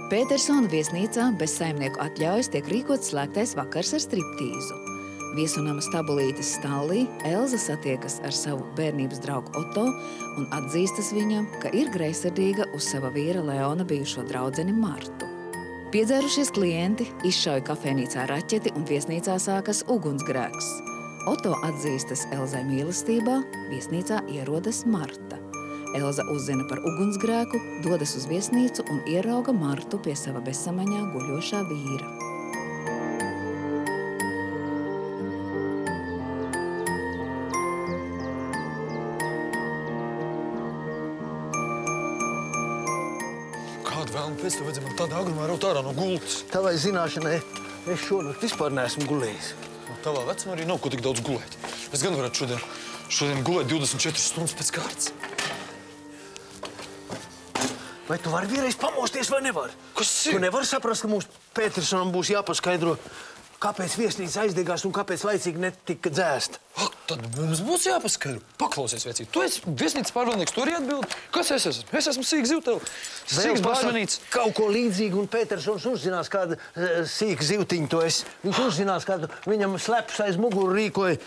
Petersona viesnīcā bez saimnieku atļaujas tiek rīkots slēgtais vakars ar striptīzu. Viesunama stabulītes stallī Elza satiekas ar savu bērnības draugu Oto un atzīstas viņam, ka ir greizsirdīga uz sava vīra Leona bijušo draudzeni Martu. Piedzērušies klienti izšauj kafejnīcā raķeti un viesnīcā sākas ugunsgrēks. Oto atzīstas Elzai mīlestībā, viesnīcā ierodas Marta. Elza uzzina par ugunsgrēku, dodas uz viesnīcu un ierauga Martu pie sava bezsamaņā guļošā vīra. Kādu vēlmu pēc tev vajadzēja man tādā agrumā raut ārā no gultas? Tavai zināšanai, es šonakt vispār neesmu gulējis. Tavā vecumā arī nav ko tik daudz gulēt. Es gan varētu šodien gulēt 24 stundas pēc kārtas. Vai tu vari vienreiz pamosties vai nevar? Kas ir? Tu nevari saprast, ka mums Petersonam būs jāpaskaidro, kāpēc viesnīca aizdegās un kāpēc laicīgi netika dzēsta. Ak, tad mums būs jāpaskaidro. Paklausies, vecīt. Tu esi viesnīcas pārvaldnieks, tu arī atbildi. Kas es esmu? Es esmu sīks zivteli. Sīks bārmenīts. Kaut ko līdzīgu un Petersons uzzinās, kāda sīka zivtiņa tu esi. Viņš uzzinās, kādu viņam slepus aiz muguru rīkoja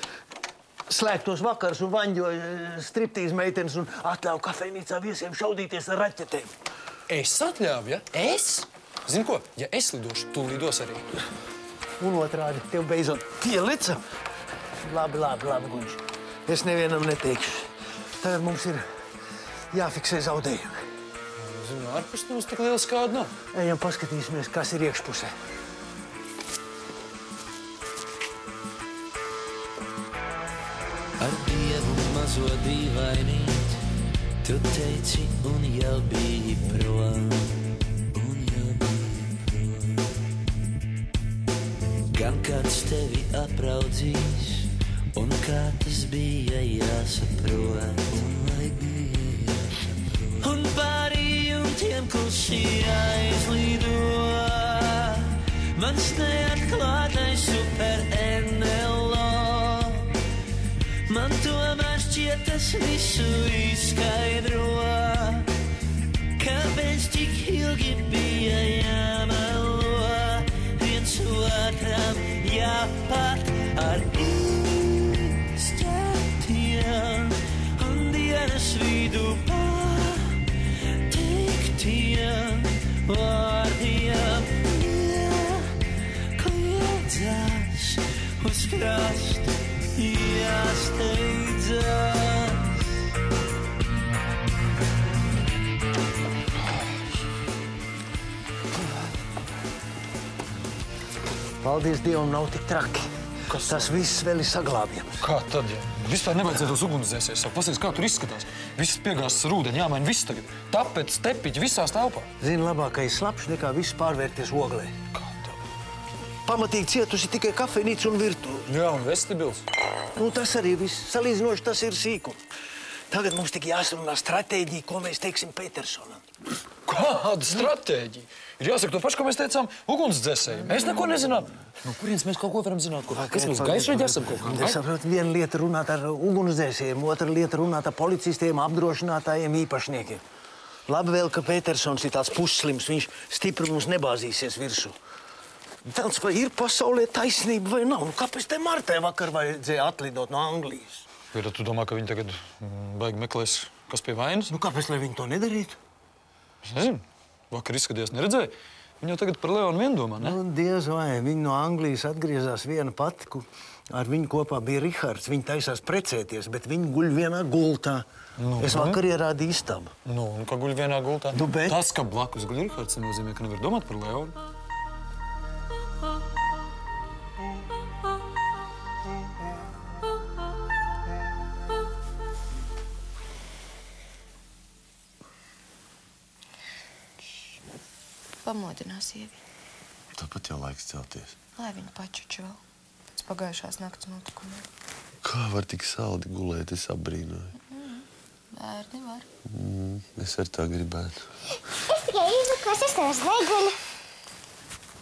slēgtos vakars un vaņģoja striptīz meitenes un atļauj kafejnīcā viesiem šaudīties ar raķetēm. Es atļauju, ja? Es? Zini ko? Ja es lidošu, tu lidos arī. Un otrādi, tev beidzot pielica. Labi, guņš. Es nevienam neteikšu. Tagad mums ir jāfiksē zaudējumi. Zinu, ārpus mums tik liela skāda nav. Ejam paskatīsimies, kas ir iekšpusē. Ar Dievu mazo dīvainīt, tu teici un jau biji prom. Gan kāds tevi apraudzīs, un kā tas bija jāsaprot. Un pārī jumtiem klusi aizlido mans neatklātais super NLO. Man tomēr šķiet tas visu izskaidro, kāpēc tik ilgi bija jāmelo, viens otram jāpat ar izķertiem un dienas vidu pateiktiem vārdiem. Kliedzās uz krastu, jāsteidzās. Paldies Dievam, nav tik traki. Kas? Tas viss vēl ir saglābjams. Kā tad, ja? Vispār nevajadzētu uz ugunsdzēsēs. Pasies, kā tur izskatās. Viss piegāstas ar ūdeni, jāmaina viss tagad. Tapets, tepiķi, visās telpā. Zini, labākais slapš nekā viss pārvērties oglē. Kā tad? Pamatīgi cietusi tikai kafejnīca un virtuve. Jā, un vestibils. Nu, tas arī viss. Salīdzinoši tas ir sīkums. Tagad mums tik jāsarunā stratēģija, ko mēs teiksim Petersonam. Kāda stratēģija? Ir jāsaka to pašu, ko mēs teicām ugunsdzēsējiem. Mēs neko nezinām. No kurienes mēs kaut ko varam zināt? Kas mums gaisreģi esam kaut kā? Es saprotu, viena lieta runāt ar ugunsdzēsējiem, otra lieta runāt ar policistiem, apdrošinātājiem, īpašniekiem. Labi vēl, ka Petersons ir tāds pusslims, viņš stipri mums nebāzīsies virsū. Velns, vai ir pasaulē taisnība vai nav? Nu, kāpēc te Martai vakar vajadzēja atlidot no Anglijas? Vai tu domā, ka viņi tagad baigi meklēs, kas pie vainas? Nu, kāpēc, lai viņi to nedarītu? Es nezinu. Vakar izskatījās, neredzēja. Viņa jau tagad par Leonu vien domā, ne? Nu, diez vai. Viņa no Anglijas atgriezās viena pati, ar viņu kopā bija Rihards. Viņi taisās precēties, bet viņi guļ vienā gultā. Nu, es vakar ierādīju istabu. Nu, un ka guļ vienā gultā? Nu, bet... Tas, ka blakus guļ Rihards, nenozīmē, ka nevar domāt par Leonu. Pamodinās sievi. Tāpat jau laiks celties. Lai viņa pačuča vēl pēc pagājušās nakts notikumiem. Kā var tik saldi gulēt? Es apbrīnoju. Bērni var. Es ar tā gribētu. Es tikai izlikos, es nevis neguļu.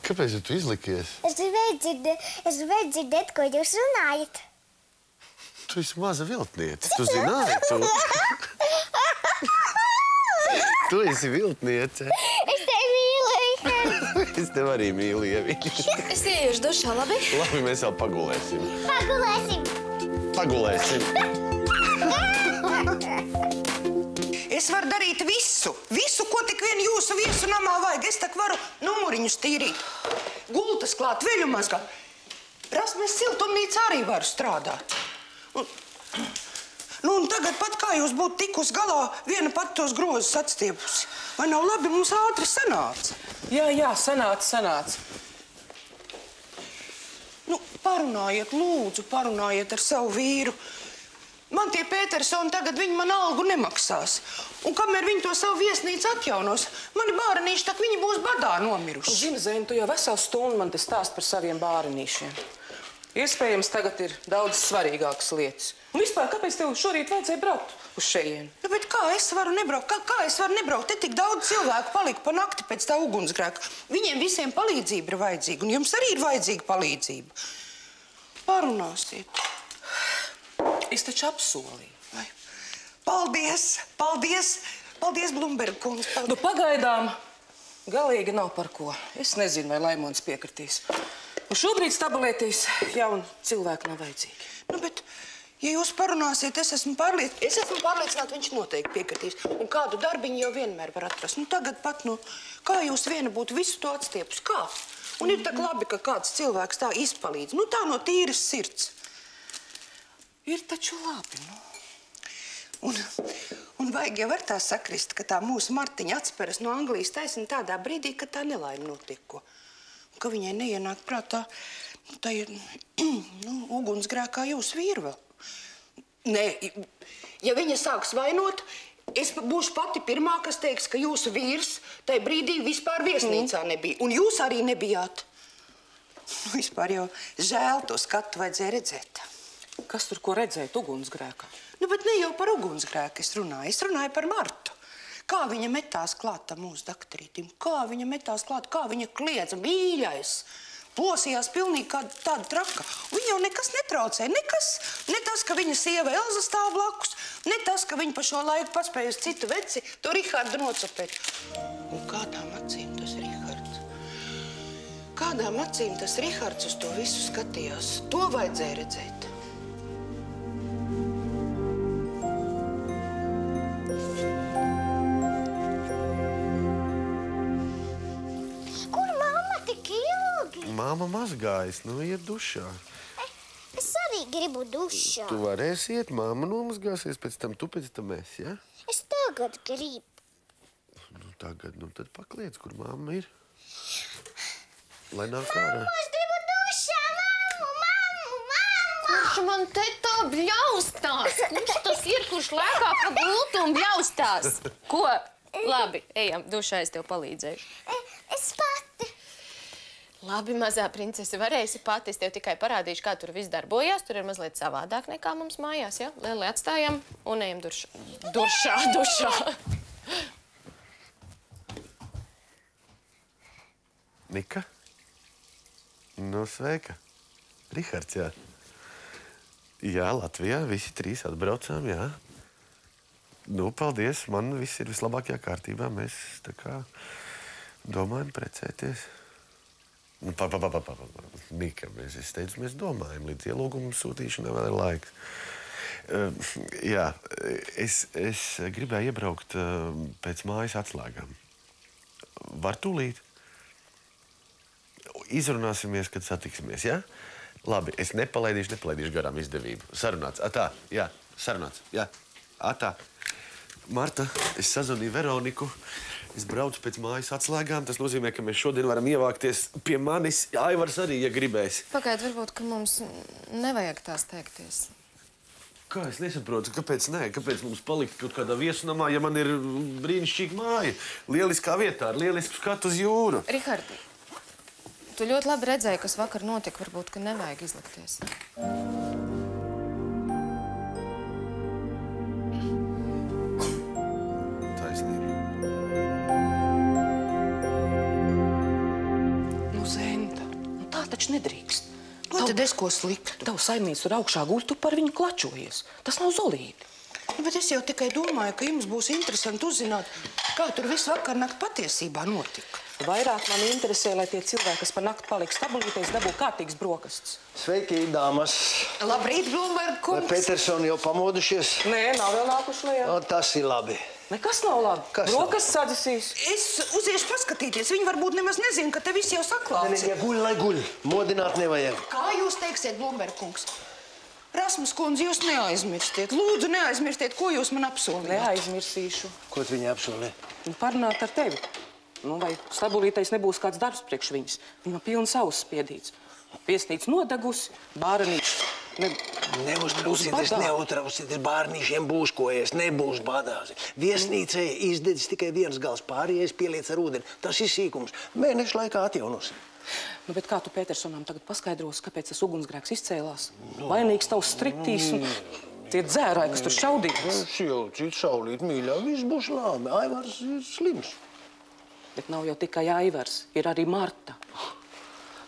Kāpēc tu izlikies? Es gribēju dzirdēt, ko jūs runājat. Tu esi maza viltniece. Tu zināji to? Tu esi viltniece. Es tevi mīlu, Rihards. Es tev arī mīlu, Ieviņ. Es ieiešu dušā, labi? Labi, mēs vēl pagulēsim. Pagulēsim. Es varu darīt visu, ko tik vien jūsu viesu namā vajag. Es tak varu numuriņus tīrīt, gultas klāt, veļu mazgāt. Rasmes siltumnīca arī varu strādāt. Un tagad pat kā jūs būtu tikus galā, viena pat tos grozus atstiepusi. Vai nav labi, mums ātri sanāca? Jā, sanāca. Parunājiet, lūdzu, parunājiet ar savu vīru. Man tie Petersoni tagad viņi man algu nemaksās. Un kamēr viņi to savu viesnīcu atjaunos, mani bārenīši, tak viņi būs badā nomiruši. Zini, Zēni, tu jau veselu stundu man te stāst par saviem bārenīšiem. Iespējams, tagad ir daudz svarīgākas lietas. Un vispār, kāpēc tev šorīt vajadzēja braukt uz šejieni? Nu, bet kā es varu nebraukt? Kā es varu nebraukt? Te tik daudz cilvēku palika pa nakti pēc tā ugunsgrēka. Viņiem visiem palīdzība ir vajadzīga, un jums arī ir vajadzīga palīdzība. Parunāsiet. Es taču apsolīju. Paldies, Blumberga kungs. Nu, pagaidām galīgi nav par ko. Es nezinu, vai Laimons piekritīs. Un šobrīd stabilēties jauni cilvēki nav vajadzīgi. Nu, bet, ja jūs parunāsiet, es esmu pārliecināta, viņš noteikti piekritīs. Un kādu darbiņu jau vienmēr var atrast. Nu, tagad pat, kā jūs viena būtu visu to atstiepus? Kā? Un ir tak labi, ka kāds cilvēks tā izpalīdz. Nu, tā no tīras sirds. Ir taču labi, Un vajag jau ar tā sakrist, ka tā mūsu Martiņa atsperas no Anglijas taisni tādā brīdī, kad tā nelaime notiek ko. Un ka viņai neienāk prātā, tā ir, ugunsgrēkā jūs vīru vēl. Nē, ja viņa sāks vainot, es būšu pati pirmā, kas teiks, ka jūsu vīrs tai brīdī vispār viesnīcā nebija. Un jūs arī nebijāt. Vispār jau žēl to skatu vajadzēja redzēt. Kas tur ko redzēt ugunsgrēkā? Nu, bet ne jau par ugunsgrēku es runāju. Es runāju par Martu. Kā viņa metās klāt tam mūsu daktarītim? Kā viņa metās klāt? Kā viņa kliedza? Mīļais! Plosījās pilnīgi kā tāda traka. Un viņa jau nekas netraucēja. Nekas. Ne tas, ka viņa sieva Elza stāv blakus. Ne tas, ka viņa pa šo laiku paspēja uz citu veci to Rihardu nocapēt. Un kādām acīm tas Rihards? Kādām acīm tas Rihards uz to visu skatījās? To vajadzēja redzēt. Māma mazgājas, iet dušā. Es arī gribu dušā. Tu varēsi iet, māma nomazgāsies, pēc tam tu, pēc tam es, ja? Es tagad gribu. Tagad, tad pakliedz, kur māma ir. Lai nāk ārā. Mamma, es gribu dušā, mammu! Kurš man te tā bļaustās? Kurš tas ir, kurš lēkā pa gultu un bļaustās? Ko? Labi, ejam, dušā es tev palīdzēšu. Es pati. Labi, mazā princese, varēsi pati. Es tev tikai parādīšu, kā tur viss darbojās. Tur ir mazliet savādāk nekā mums mājās, ja? Lēli atstājam un ejam dušā. Nika? Sveika. Rihards, jā. Jā, Latvijā visi trīs atbraucām, jā. Paldies, man viss ir vislabākajā kārtībā. Mēs tā kā domājam precēties. Nika, es teicu, mēs domājam, līdz ielūgumu sūtīšanai vēl ir laiks. Jā, es gribēju iebraukt pēc mājas atslēgām. Var tūlīt? Izrunāsimies, kad satiksimies, jā? Labi, es nepalaidīšu garām izdevību. Sarunāts, sarunāts, jā. Marta, es sazvanīju Veroniku. Es braucu pēc mājas atslēgām. Tas nozīmē, ka mēs šodien varam ievākties pie manis. Aivars arī, ja gribēs. Pagaid, varbūt, ka mums nevajag tās teikties. Kā? Es nesaprotu, kāpēc nē? Kāpēc mums palikt kaut kādā viesunamā, ja man ir brīnišķīga māja? Lieliskā vietā, ar lielisku skatu uz jūru. Rihard, tu ļoti labi redzēji, kas vakar notika. Varbūt, ka nevajag izlikties. Taisnība. Tā taču nedrīkst. Tad es ko sliktu? Tavu saimnieks tur augšā guļ, tu par viņu klačojies. Tas nav zolīti. Bet es jau tikai domāju, ka jums būs interesanti uzzināt, kā tur visu vakarnakt patiesībā notika. Vairāk man interesē, lai tie cilvēki, kas par nakti paliek stabulīties, dabū kārtīgas brokastis. Sveiki, dāmas. Labrīt, Blūmberg kungs. Vai Petersoni jau pamodušies? Nē, nav vēl nākuši lejā. O, tas ir labi. Nekas nav labi. Kas Brokastis atdzisīs. Es uziešu paskatīties. Viņi varbūt nemaz nezina, ka te viss jau saklāts. Ja guļ, lai guļ. Modināt nevajag. Kā jūs teiksiet, Blūmberg kungs? Rasmus kundze, jūs neaizmirstiet. Lūdzu, neaizmirstiet, ko jūs man apsolījāt. Neaizmirsīšu. Ko tu viņa apsolē? Parunāt ar tevi. Vai stabulītais nebūs kāds darbs priekš viņas. Viņa pilns auss spiedīts. Viesnīca nodegusi, bārenīši Neuztraucieties, neuztraucieties. Bārnīšiem būs ko ēst, nebūs badāzi. Viesnīcai izdedzis tikai viens gals, pārējais pieliec ar ūdeni. Tas ir sīkums. Mēnešu laikā atjaunos. Bet kā tu Petersonam tagad paskaidros, kāpēc tas ugunsgrēks izcēlās? Vainīgs tavs striptīs un tie dzērāji, kas tur šaudījās. Es jau citu šaulīt mīļā, viss būs labi. Aivars ir slims. Bet nav jau tikai Aivars, ir arī Marta.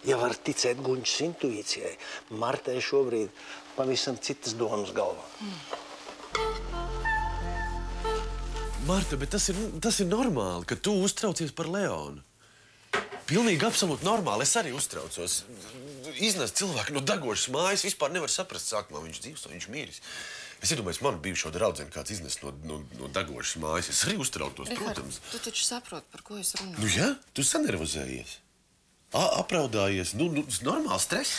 Ja var ticēt Guņšas intuīcijai, Martai šobrīd pavisam citas domas galvā. Marta, bet tas ir normāli, ka tu uztraucies par Leonu. Pilnīgi absolūti normāli. Es arī uztraucos. Iznest cilvēku no degošas mājas vispār nevar saprast sākumā. Viņš dzīvs, viņš mīris. Es iedomājos, manu bijušo draudzeni kāds iznest no degošas mājas. Es arī uztrautos, protams. Tu taču saproti, par ko es runāju. Nu jā, tu sanervozējies. Apraudājies. Nu, normāls stress.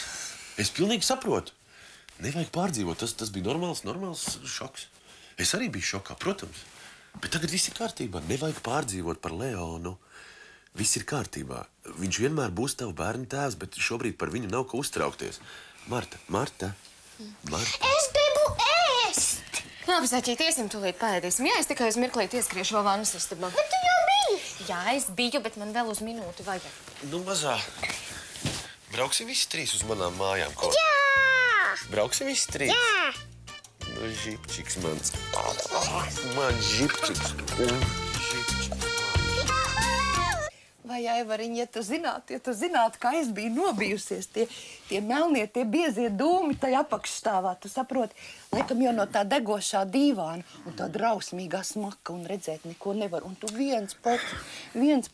Es pilnīgi saprotu. Nevajag pārdzīvot. Tas bija normāls šoks. Es arī biju šokā, protams. Bet tagad viss ir kārtībā. Nevajag pārdzīvot par Leonu. Viss ir kārtībā. Viņš vienmēr būs tavu bērnu tēvs, bet šobrīd par viņu nav ko uztraukties. Marta. Es gribu ēst! Labi, Zaķīt, iesim tūlīt paēdīsim. Jā, es tikai uz mirklīt ieskriešu vēl vannas istabā. Bet tu jau biji! Jā, es biju, bet man vēl uz minūti vajag. Nu, mazā. Brauksim visi trīs uz manām mājām, ko? Jā! Brauksim visi trīs? Jā! Nu, žipčiks mans. Man žipčiks. Vai, Aivariņ, ja tu zinātu, kā es biju nobijusies, tie melnie, tie biezie dūmi tajā apakšstāvā, tu saproti, laikam jau no tā degošā dīvāna un tā drausmīgā smaka un redzēt neko nevar. Un tu viens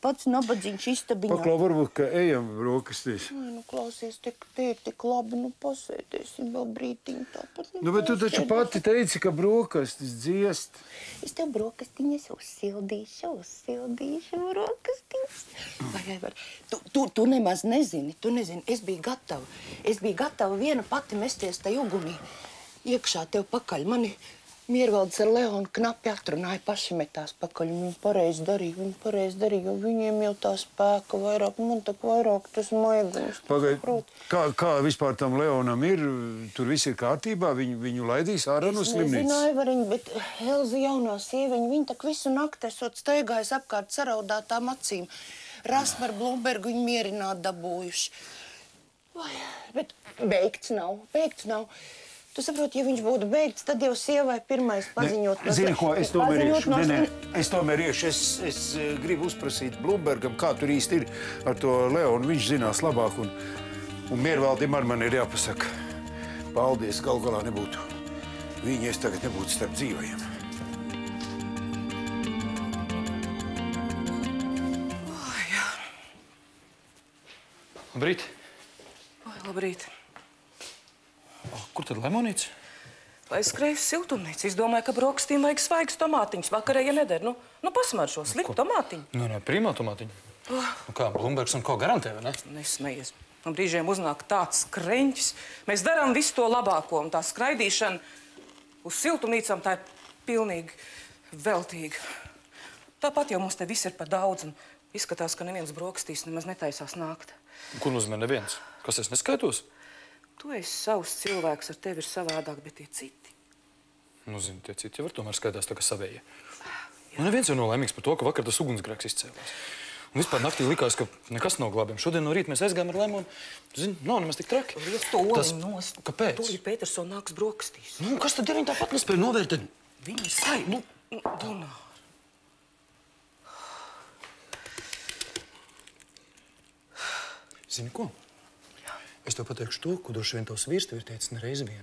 pats nabadzīgs istabiņā. Paklau, varbūt, ka ejam brokastīs. Nu, klausies, te ir tik labi, nu pasēdēsim vēl brītiņu tāpat. Nu, bet tu taču pati teici, ka brokastis dziest. Es tev brokastiņas uzsildīšu brokastiņas. Vai, Aivar, tu nemaz nezini, es biju gatava viena pati mesties tai ugunī. Iekšā tev pakaļ. Mani Miervaldes ar Leonu knapi atrunāja, paši metās pakaļ. Viņi pareizi darīja, jo viņiem jau tā spēka vairāk, man tak vairāk tas maigums. Pagaid, kā vispār tam Leonam ir? Tur viss ir kārtībā? Viņu laidīs ārā no slimnīcas? Es nezinu, Aivariņ, bet Elza jaunā sieviņa, viņa tak visu nakti esot staigājis apkārt saraudātām acīm. Rasmu ar Blūmbergu viņu mierināt dabūjuši. Bet beigts nav. Tu saproti, ja viņš būtu beigts, tad jau sievai pirmais paziņot. Zini ko, es tomēr iešu. Es tomēr iešu. Es gribu uzprasīt Blūmbergam, kā tur īsti ir ar to Leonu. Viņš zinās labāk un Miervaldim ar mani ir jāpasaka. Paldies, gal galā nebūtu. Viņi es tagad nebūtu starp dzīvajiem. Labrīt. Labrīt. Kur tad lemonīts? Lai es skrēju uz siltumnīcu. Es domāju, ka brokastīm vajag svaigas tomātiņas. Vakarēja nedara. Nu pasmār šo sliku tomātiņu. Nē, primā tomātiņu. Nu kā, Blūmbergs un ko garantē, vai ne? Nesmējies. No brīžiem uznāk tāds kreņķis. Mēs darām visu to labāko. Un tā skraidīšana uz siltumnīcām tā ir pilnīgi veltīga. Tāpat jau mums te viss ir par daudz. Un izskatās, ka neviens brokastīs nemaz netaisās nākt. Ko nozīmē neviens? Kas es neskaitos? Tu esi savs cilvēks, ar tevi ir savādāk, bet tie citi. Nu, zini, tie citi jau var tomēr skaitās tā, ka savējie. Nu, neviens jau nav laimīgs par to, ka vakar tas ugunsgrēks izcēlās. Un vispār naktī likās, ka nekas nav glābjams. Šodien no rīta mēs aizgājām ar Lemonu. Tu zini, nav nemaz tik traki. Liec to oliņu nost. Kāpēc? Tūlīt Petersona nāks brokastīs. Nu, kas tad ir? Viņi tāpat nespēja novērtēt? Viņi sai. Gunār. Zini ko? Es tev pateikšu to, ko droši vien tavs vīrs tev ir teicis nereiz vien.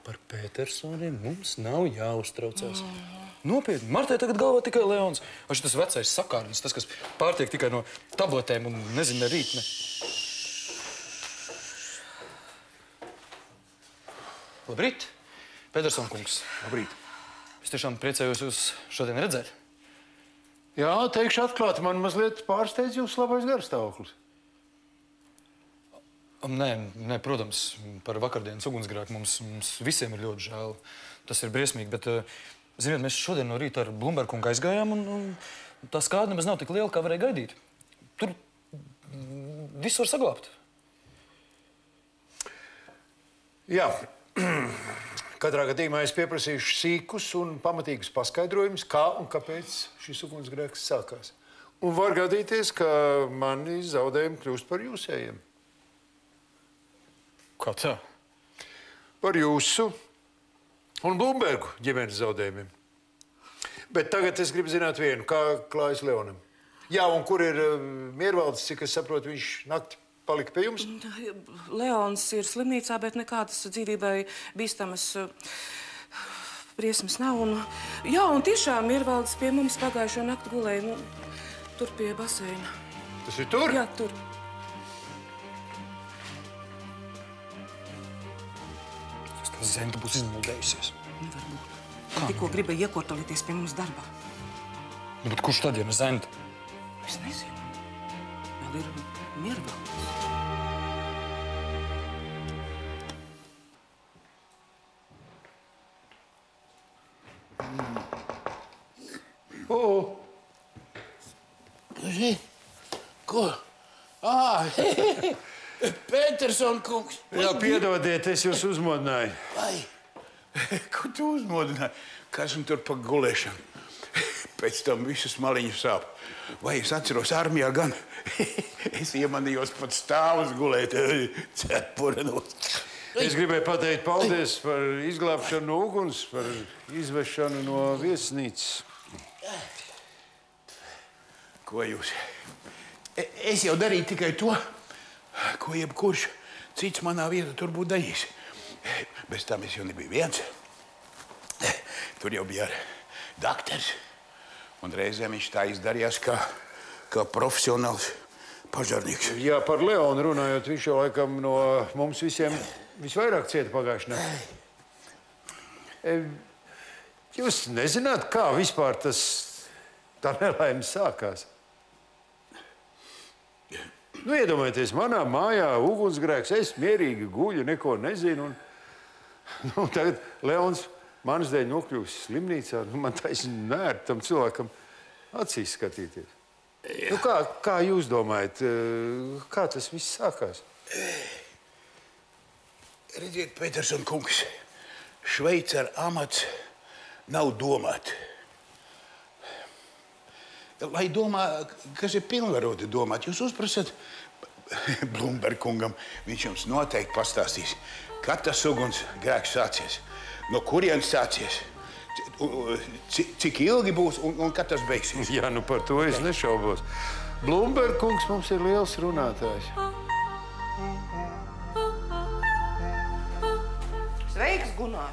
Par Petersoniem mums nav jāuztraucās. Nopietni. Martai tagad galvā tikai Leons. Vai šitas vecais sakārnis, tas, kas pārtiek tikai no tabletēm un nezinu, ne rīt, ne. Labrīt, Pederson kungs. Labrīt. Es tiešām priecājos jūs šodien redzēt. Jā, teikšu atklāti, man mazliet pārsteidz jūsu labais garstāvoklis. Nē, protams, par vakardienas ugunsgrēku mums visiem ir ļoti žēl. Tas ir briesmīgi, bet, ziniet, mēs šodien no rīta ar Blumbergu kungu aizgājām, un tā skāde nemaz nav tik liela, kā varēja gaidīt. Tur viss var saglābt. Jā. Katrā gadījumā es pieprasīšu sīkus un pamatīgus paskaidrojumus, kā un kāpēc šis ugunsgrēks sākās. Un var gadīties, ka mani zaudējumi kļūst par jūsējiem. Kā tā? Par jūsu un Blumbergu ģimenes zaudējumiem. Bet tagad es gribu zināt vienu, kā klājas Leonam. Jā, un kur ir Miervaldes, cik es saprotu, viņš nakti palika pie jums? Leons ir slimnīcā, bet nekādas dzīvībai bīstamas briesmas nav. Jā, un tiešām Miervaldes pie mums pagājušo nakti gulēja, tur pie baseina. Tas ir tur? Jā, tur. Zenta būs izmuldējusies. Nevar būt. Tikko gribēja iekortolīties pie mums darbā. Bet kurš tad, ja ne Zenta? Es nezinu. Vēl ir Miervaldes. Ko? Peterson kungs. Jā, piedodiet, es jūs uzmodināju. Vai? Ko tu uzmodināji? Kā esmu tur pa gulēšanu? Pēc tam visas maliņas sāp. Vai es atceros armijā gan? Es iemanījos pat stāvus gulēt cepuranos. Es gribēju pateikt paldies par izglābšanu no uguns, par izvešanu no viesnīcas. Ko jūs? Es jau darīju tikai to, ko jebkurš cits manā vietā tur būtu darījis. Bez tam es jau nebiju viens. Tur jau bija daktars. Un reizēm viņš tā izdarījās kā profesionāls pažarnieks. Jā, par Leonu runājot, viņš jau laikam no mums visiem visvairāk cieta pagājušajā naktī. Jūs nezināt, kā vispār tā nelaime sākās? Nu, iedomājieties, manā mājā ugunsgrēks, es mierīgi guļu, neko nezinu. Tagad Leons manas dēļ nokļūs slimnīcā. Man taisni nērt tam cilvēkam acīs skatīties. Kā jūs domājat, kā tas viss sākās? Redziet, Peterson kungs, šveicara amats nav domāt. Lai domā, kas ir pilnvaroti domāt, jūs uzprasat Blumbergu kungam, viņš jums noteikti pastāstīs, kad tas ugunsgrēks sācies, no kurienes sācies, cik ilgi būs un kad tas beigsies. Jā, nu par to es nešaubos. Blumbergu kungs mums ir liels runātājs. Sveiks, Gunār!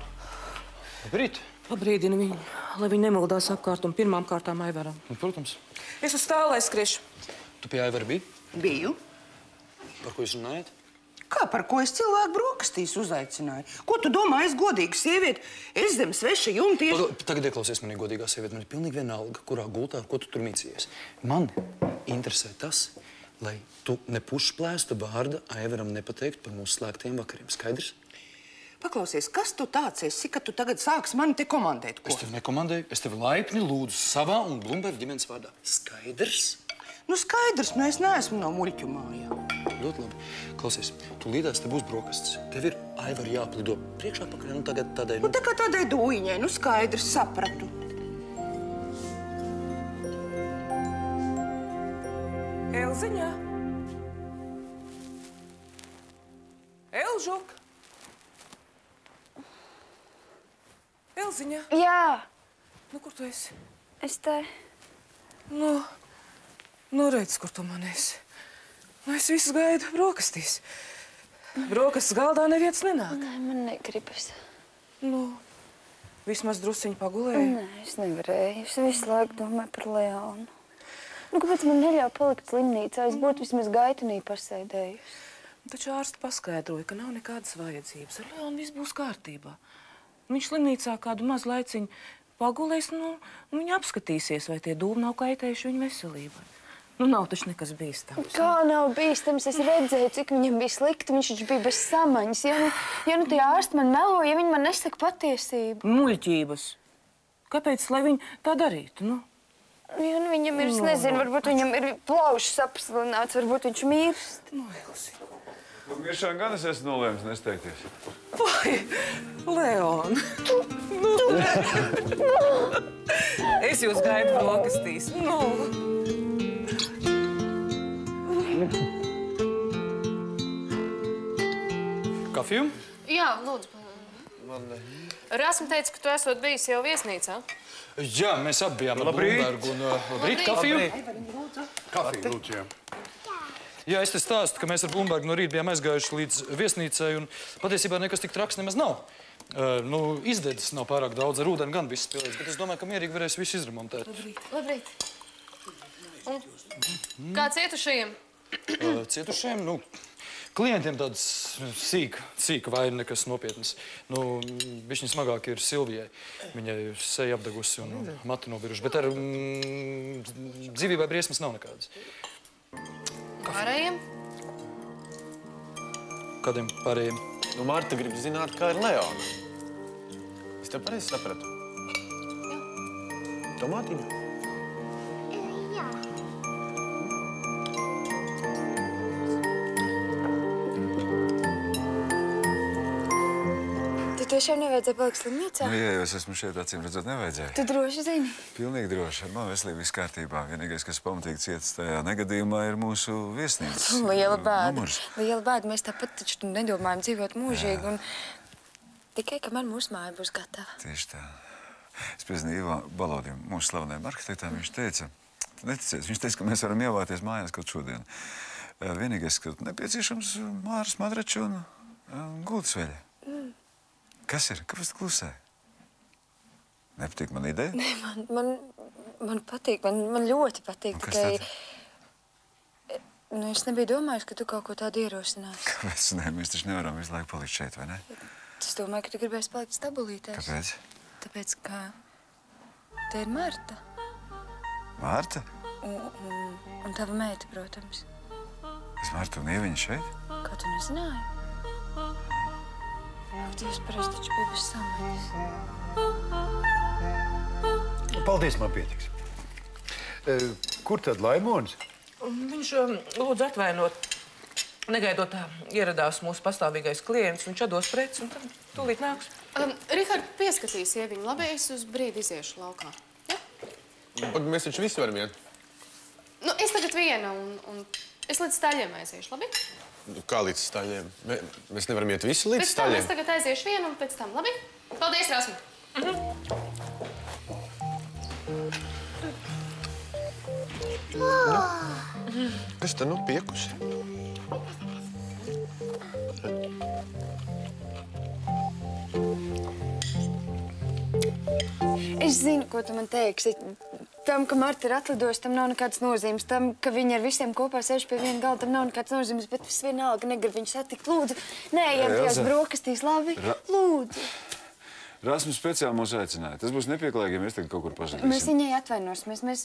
Labrīt! Pabrīdini viņu, lai viņi nemuldās apkārt un pirmām kārtām Aivaram. Protams. Es uz stālu aizskriešu. Tu pie Aivara biji? Biju. Par ko jūs runājat? Kā par ko es cilvēku brokastīs uzaicināju? Ko tu domā, es godīga sieviete? Es zem sveša jumta Tagad ieklausies manī, godīgā sieviete. Man ir pilnīgi vienalga, kurā gultā, ko tu tur mīcījies. Man interesē tas, lai tu nepušplēstu vārda Aivaram nepateikt par mūsu slēgtiem vakariem. Skaidrs? Paklausies, kas tu tāds esi, ka tu tagad sāksi mani te komandēt? Ko? Es tevi nekomandēju, es tevi laipni lūdzu savā un Blumberga ģimenes vārdā. Skaidrs? Nu skaidrs, nu es neesmu no muļķu mājā. Ļoti labi. Klausies, tu līdās te būs brokastis. Tev ir Aivar jāplido priekšā pakaļ, nu tagad tādai... Nu tā kā tādai dūjiņai, nu skaidrs, sapratu. Elziņā. Elžuk. Elziņā. Jā. Nu, kur tu esi? Es te. Nu, redz, kur tu man esi. Nu, es visu gaidu brokastīs. Brokastis galdā neviens nenāk. Nē, man negribas. Nu, Vismaz drusciņi pagulēja? Nē, es nevarēju. Es visu laiku domāju par Leonu. Nu, kāpēc man neļauj palikt slimnīcā? Es būtu vismaz gaitenī pasēdējusi. Taču ārsti paskaidroja, ka nav nekādas vajadzības. Ar Leonu viss būs kārtībā. Viņš slimnīcā kādu maz laiciņu pagulēs, nu, un viņa apskatīsies, vai tie dūmi nav kaitējuši viņa veselībai. Nu, nav taču nekas bīstams. Kā nav bīstams? Es redzēju, cik viņam bija slikti. Viņš taču bija bez samaņas. Ja nu tie ārsti man melo, ja viņi man nesaka patiesību. Muļķības. Kāpēc, lai viņi tā darītu, nu? Ja nu viņam ir, es nezinu, varbūt viņam ir plaušas apslināts, varbūt viņš mirst. Nu, Elsi. Nu, Miršana gan es esmu nolēmis nesteigties. Vai, Leon. Es jūs gaidu brokastīs. Kafiju? Jā, lūdzu. Rasma teica, ka tu esot bijis jau viesnīcā. Jā, mēs abi bijām ar Blumbergu un labrīt, kafiju. Kafiju, lūdzu, jā. Jā, es te stāstu, ka mēs ar Blumbergu no rīta bijām aizgājuši līdz viesnīcai un patiesībā nekas tik traks nemaz nav. Nu, izdedzis nav pārāk daudz, ar ūdeni gan viss pilīts, bet es domāju, ka mierīgi varēs visu izremontēt. Labrīt. Un kā cietušajiem? Cietušajiem, nu, klientiem tāds sīka vaina, nekas nopietnas. Nu, bišķiņ smagāk ir Silvijai. Viņai seja apdegusi un mati nobiruši, bet ar dzīvībai briesmas nav nekādas. Pārējiem? Kādiem pārējiem? Nu, Marta grib zināt, kā ir Leona. Es tev pareizi sapratu? Jā. Tomātiņa? Jā. Tu tiešām nevajadzēja palikt slimnīcā? Nu, ja jau es esmu šeit, acīm redzot, nevajadzēja. Tu droši zini? Pilnīgi droši. Ar manu veselību viss kārtībā. Vienīgais, kas pamatīgi cietis tajā negadījumā, ir mūsu viesnīcas Liela bēda. numurs. Liela bēda. Mēs tāpat taču nedomājam dzīvot mūžīgi. Un tikai, kamēr mūsu māja būs gatava. Tieši tā. Es piezvanīju Ivam Balodim, mūsu slavenajam arhitektam. Viņš teica, tu neticiet, viņš teica, ka mēs varam ievāties mājās kaut šodien. Vienīgais, ka nepieciešams Māras madraču un gultasveļa. Kas ir? Kāpēc tu klusē? Nepatīk man ideja? Nē, man patīk. Man ļoti patīk. Kas tikai... Nu, es nebiju domājis, ka tu kaut ko tādu ierosināsi. Kāpēc? Nē, mēs taču nevaram visu laiku palikt šeit, vai ne? Es domāju, ka tu gribēsi palikt stabulītēs. Kāpēc? Tāpēc, ka te ir Marta. Marta? Un tava meita, protams. Es Marta un Ieviņa šeit? Kā tu nezināji? Ak, Dievs, parasti taču bija bez samaņas. Paldies, man pietiks. Kur tad Laimons? Viņš lūdzu atvainot. Negaidot ieradās mūsu pastāvīgais klients, viņš atdos preci un tad tūlīt nāks. Rihard, pieskatīs ieviņu. Labi, es uz brīdi iziešu laukā. Ja? Mēs taču visi varam iet. Nu, es tagad viena un es līdz staļiem aiziešu, labi? Kā līdz staļiem? Mēs nevaram iet visi līdz staļiem? Pēc tam es tagad aiziešu vienu un pēc tam, labi? Paldies, Rasmu! Kas te nu piekusi? Es zinu, ko tu man teiksi. Tam, ka Marta ir atlidojusi, tam nav nekādas nozīmes. Tam, ka viņi ar visiem kopā sēž pie viena galda, tam nav nekādas nozīmes, bet es vienalga negribu viņu satikt. Lūdzu, neejam tajās brokastīs, labi? Lūdzu. Rasmus speciāli mūs aicināja. Tas būs nepieklājīgi, ja mēs tagad kaut kur pazudīsim. Mēs viņai atvainosimies. Mēs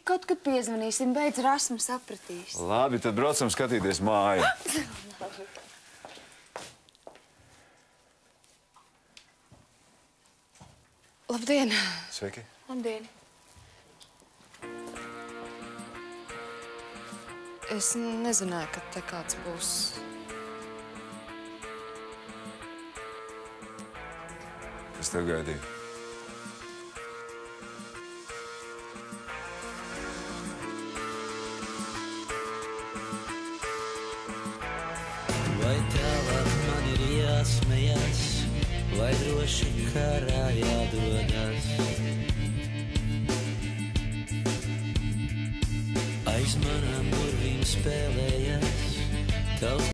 kaut kad piezvanīsim, beidz Rasmus sapratīs. Labi, tad braucam skatīties māju. Labdien! Sveiki! Labdien! Es nezināju, ka te kāds būs. Es tev gaidīju. Vai tālāk man ir jāsmejas, vai droši karā jādodas? Aiz manām durvīm spēlējas tavs